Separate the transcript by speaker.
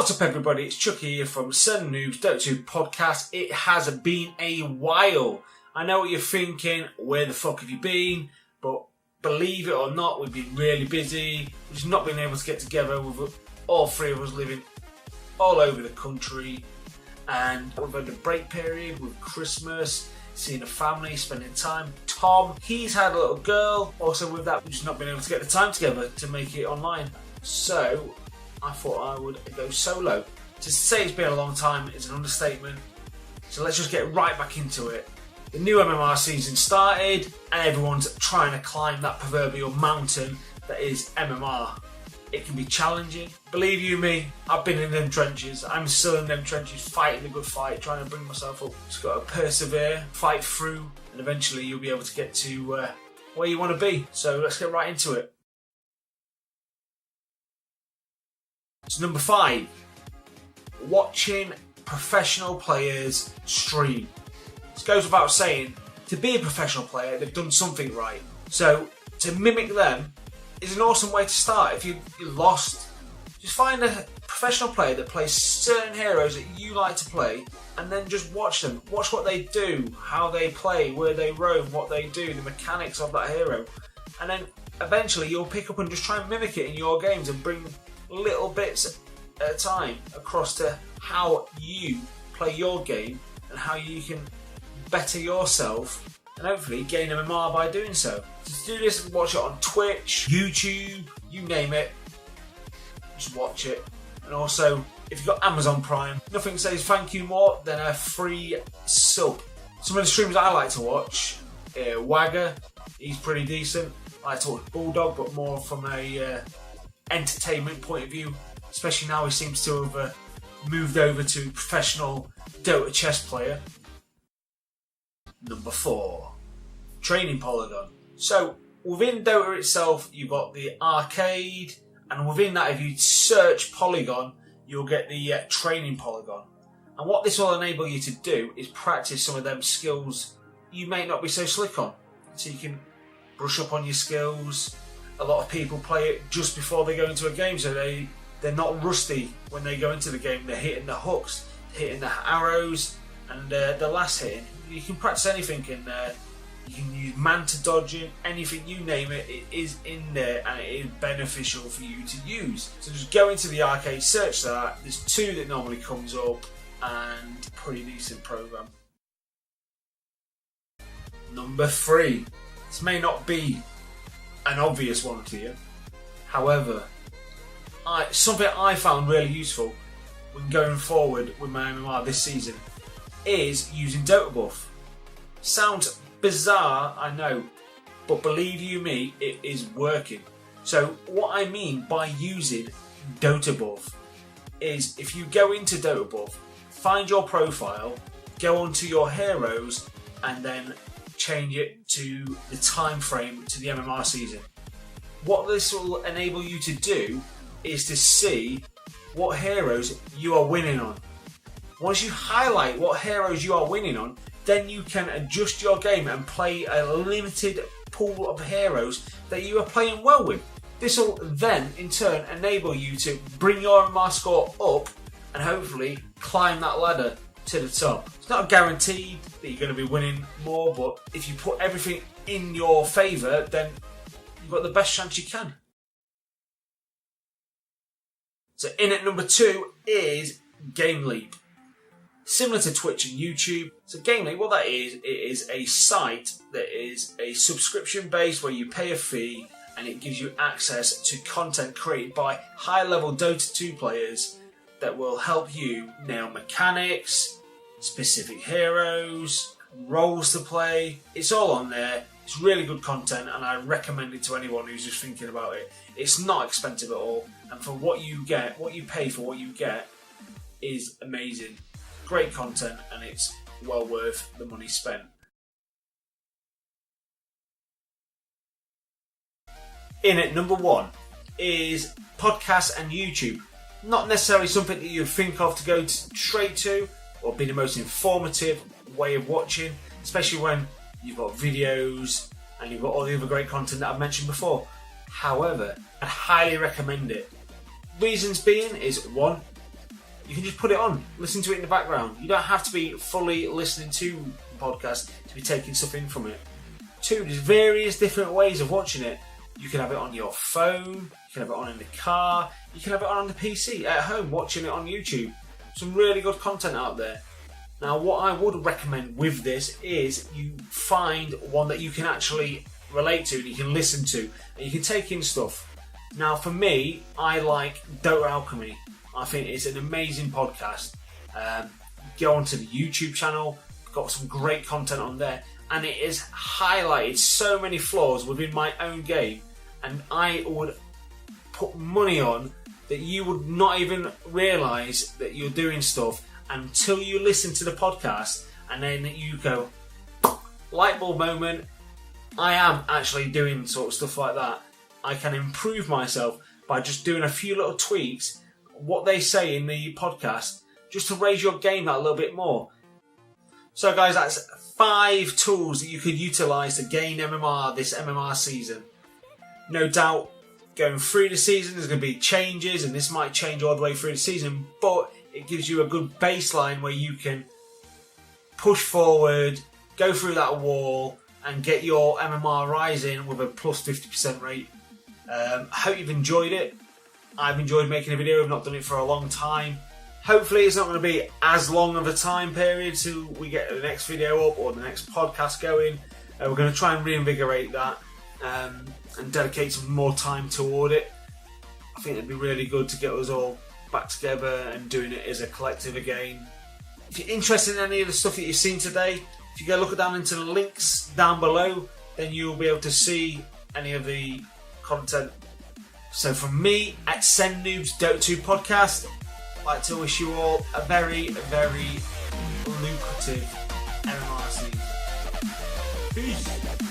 Speaker 1: What's up everybody, it's Chucky here from Seven Noobs Dota 2 podcast. It has been a while. I know what you're thinking, where the fuck have you been? But believe it or not, we've been really busy. We've just not been able to get together with all three of us living all over the country. And we've had a break period with Christmas, seeing the family, spending time. Tom, he's had a little girl. Also with that, we've just not been able to get the time together to make it online. So I thought I would go solo. To say it's been a long time is an understatement. So let's just get right back into it. The new MMR season started and everyone's trying to climb that proverbial mountain that is MMR. It can be challenging. Believe you me, I've been in them trenches. I'm still in them trenches, fighting the good fight, trying to bring myself up. Just got to persevere, fight through, and eventually you'll be able to get to where you want to be. So let's get right into it. So number 5, watching professional players stream. This goes without saying, to be a professional player, they've done something right. So to mimic them is an awesome way to start. If you're lost, just find a professional player that plays certain heroes that you like to play and then just watch them. Watch what they do, how they play, where they roam, what they do, the mechanics of that hero. And then eventually you'll pick up and just try and mimic it in your games and bring little bits at a time across to how you play your game and how you can better yourself and hopefully gain MMR by doing so. To do this, watch it on Twitch, YouTube, you name it, just watch it. And also, if you've got Amazon Prime, nothing says thank you more than a free sub. Some of the streamers I like to watch, Wagger, he's pretty decent. I like to watch Bulldog, but more from a entertainment point of view, especially now he seems to have moved over to professional Dota chess player. Number 4, training polygon. So within Dota itself you've got the arcade, and within that if you search polygon you'll get the training polygon. And what this will enable you to do is practice some of them skills you may not be so slick on, so you can brush up on your skills. A lot of people play it just before they go into a game, so they're not rusty when they go into the game. They're hitting the hooks, hitting the arrows, and the last hitting. You can practice anything in there. You can use manta dodging, anything you name it, it is in there and it is beneficial for you to use. So just go into the arcade, search that. There's 2 that normally comes up, and pretty decent program. Number 3. This may not be an obvious one to you. However, something I found really useful when going forward with my MMR this season is using Dota Buff. Sounds bizarre, I know, but believe you me, it is working. So what I mean by using Dota Buff is if you go into Dota Buff, find your profile, go onto your heroes, and then change it to the time frame to the MMR season. What this will enable you to do is to see what heroes you are winning on. Once you highlight what heroes you are winning on, then you can adjust your game and play a limited pool of heroes that you are playing well with. This will then in turn enable you to bring your MMR score up and hopefully climb that ladder to the top. It's not guaranteed that you're going to be winning more, but if you put everything in your favour, then you've got the best chance you can. So in at number 2 is Game Leap. Similar to Twitch and YouTube. So Game Leap, what that is, it is a site that is a subscription base where you pay a fee and it gives you access to content created by high-level Dota 2 players that will help you nail mechanics, specific heroes, roles to play. It's all on there. It's really good content and I recommend it to anyone who's just thinking about it. It's not expensive at all, and for what you get, what you pay for what you get is amazing. Great content and it's well worth the money spent. In at number 1 is podcasts and YouTube. Not necessarily something that you think of to go straight to or be the most informative way of watching, especially when you've got videos and you've got all the other great content that I've mentioned before. However, I highly recommend it. Reasons being is 1, you can just put it on, listen to it in the background. You don't have to be fully listening to the podcast to be taking stuff in from it. 2, there's various different ways of watching it. You can have it on your phone, you can have it on in the car, you can have it on the PC, at home, watching it on YouTube. Some really good content out there. Now, what I would recommend with this is you find one that you can actually relate to and you can listen to and you can take in stuff. Now, for me, I like Dota Alchemy. I think it's an amazing podcast. Go onto the YouTube channel, got some great content on there, and it has highlighted so many flaws within my own game, and I would put money on that you would not even realise that you're doing stuff until you listen to the podcast, and then you go, light bulb moment, I am actually doing sort of stuff like that. I can improve myself by just doing a few little tweaks, what they say in the podcast, just to raise your game that a little bit more. So guys, that's 5 tools that you could utilise to gain MMR this MMR season. No doubt, going through the season, there's going to be changes, and this might change all the way through the season, but it gives you a good baseline where you can push forward, go through that wall, and get your MMR rising with a plus 50% rate. I hope you've enjoyed it. I've enjoyed making a video. I've not done it for a long time. Hopefully it's not going to be as long of a time period till we get the next video up or the next podcast going. We're going to try and reinvigorate that and dedicate some more time toward it. I think it'd be really good to get us all back together and doing it as a collective again. If you're interested in any of the stuff that you've seen today, if you go look down into the links down below, then you'll be able to see any of the content. So from me at Send Noobs Dota 2 podcast, I'd like to wish you all a very, very lucrative MMR season. Peace.